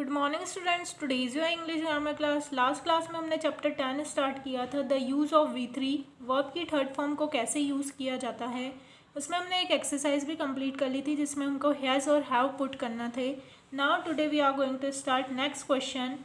Good morning students, today's your English grammar class. Last class में हमने chapter 10 start किया था, the use of V3 verb की third form को कैसे यूज़ किया जाता है। उसमें हमने एक एक्सरसाइज भी कंप्लीट कर ली थी जिसमें हमको हैज़ और हैव पुट करना थे। Now today we are going to start next question.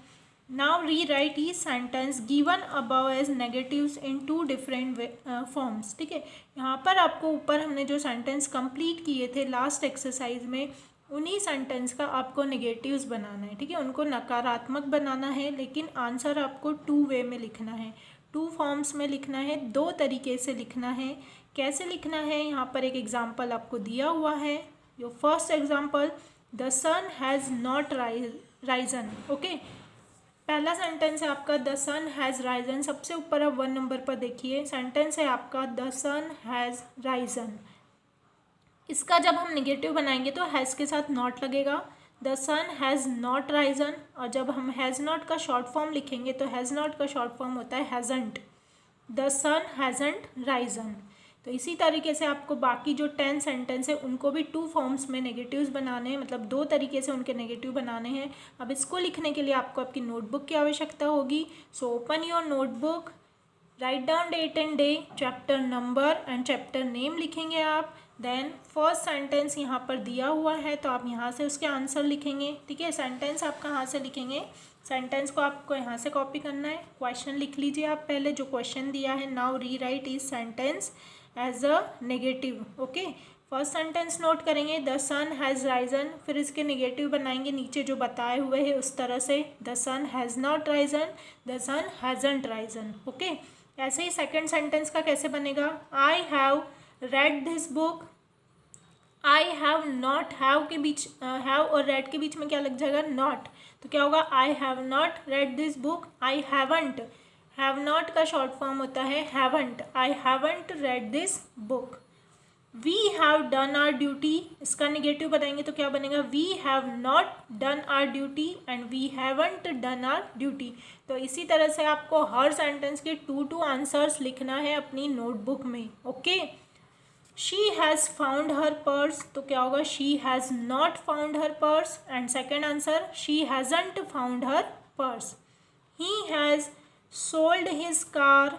Now rewrite each sentence given above as negatives in two different forms. ठीक है, यहाँ पर आपको ऊपर हमने जो सेंटेंस कंप्लीट किए थे लास्ट एक्सरसाइज में, उन्हीं सेंटेंस का आपको नेगेटिव्स बनाना है। ठीक है, उनको नकारात्मक बनाना है, लेकिन आंसर आपको टू वे में लिखना है, टू फॉर्म्स में लिखना है, दो तरीके से लिखना है। कैसे लिखना है, यहाँ पर एक एग्जाम्पल आपको दिया हुआ है। Your first example, the sun has not risen. Okay, पहला सेंटेंस है आपका द सन हैज़ राइजन। सबसे ऊपर आप 1 नंबर पर देखिए, सेंटेंस है आपका द सन हैज़ राइजन। इसका जब हम नेगेटिव बनाएंगे तो हैज़ के साथ नॉट लगेगा, the sun has not risen. और जब हम हैज़ नॉट का शॉर्ट फॉर्म लिखेंगे तो हैज़ नॉट का शॉर्ट फॉर्म होता है हैज़ंट, द सन हैज़ंट राइजन। तो इसी तरीके से आपको बाकी जो 10 सेंटेंस है उनको भी टू फॉर्म्स में नेगेटिव्स बनाने हैं, मतलब दो तरीके से उनके नेगेटिव बनाने हैं। अब इसको लिखने के लिए आपको आपकी नोटबुक की आवश्यकता होगी। So open your notebook, write down date and day, chapter number and chapter name लिखेंगे आप। देन फर्स्ट सेंटेंस यहाँ पर दिया हुआ है तो आप यहाँ से उसके आंसर लिखेंगे। ठीक है, सेंटेंस आप कहाँ से लिखेंगे, सेंटेंस को आपको यहाँ से कॉपी करना है। क्वेश्चन लिख लीजिए आप पहले जो क्वेश्चन दिया है, now rewrite is sentence as a negative. Okay, first sentence note करेंगे द सन हैज़ राइजन, फिर इसके नेगेटिव बनाएंगे नीचे जो बताए हुए हैं उस तरह से, the sun has not risen, the sun hasn't risen. Okay, ऐसे ही सेकंड सेंटेंस का कैसे बनेगा, I have read this book. I have not, have के बीच हैव और रेड के बीच में क्या लग जाएगा, नॉट, तो क्या होगा I have not read this book. I haven't, have not का शॉर्ट फॉर्म होता है haven't, I haven't read this book. We have done our duty, इसका निगेटिव बताएंगे तो क्या बनेगा, we have not done our duty and we haven't done our duty. तो इसी तरह से आपको हर सेंटेंस के टू आंसर्स लिखना है अपनी नोटबुक में। Okay, she has found her purse, तो क्या होगा, she has not found her purse. And second answer, she hasn't found her purse. He has sold his car,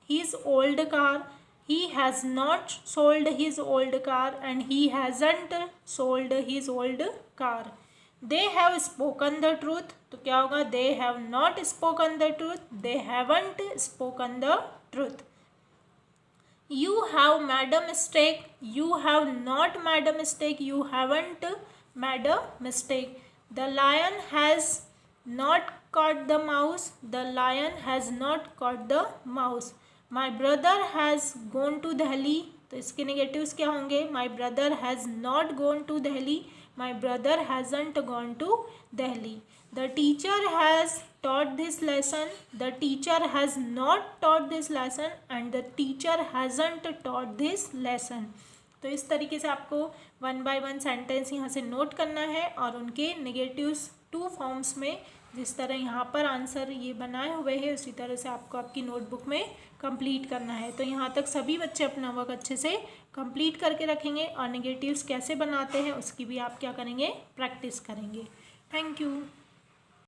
his old car. He has not sold his old car and he hasn't sold his old car. They have spoken the truth, तो क्या होगा, they have not spoken the truth, they haven't spoken the truth. You have made a mistake, you have not made a mistake, you haven't made a mistake. The lion has not caught the mouse, the lion has not caught the mouse. My brother has gone to Delhi, तो इसके negatives क्या होंगे, my brother has not gone to Delhi, my brother hasn't gone to Delhi. The teacher has taught this lesson, the teacher has not taught this lesson and the teacher hasn't taught this lesson. तो इस तरीके से आपको 1 by 1 sentence यहाँ से note करना है और उनके नेगेटिव्स टू फॉर्म्स में, जिस तरह यहाँ पर आंसर ये बनाए हुए हैं उसी तरह से आपको आपकी नोटबुक में कंप्लीट करना है। तो यहाँ तक सभी बच्चे अपना वर्क अच्छे से कंप्लीट करके रखेंगे और नेगेटिव्स कैसे बनाते हैं उसकी भी आप क्या करेंगे, प्रैक्टिस करेंगे। Thank you.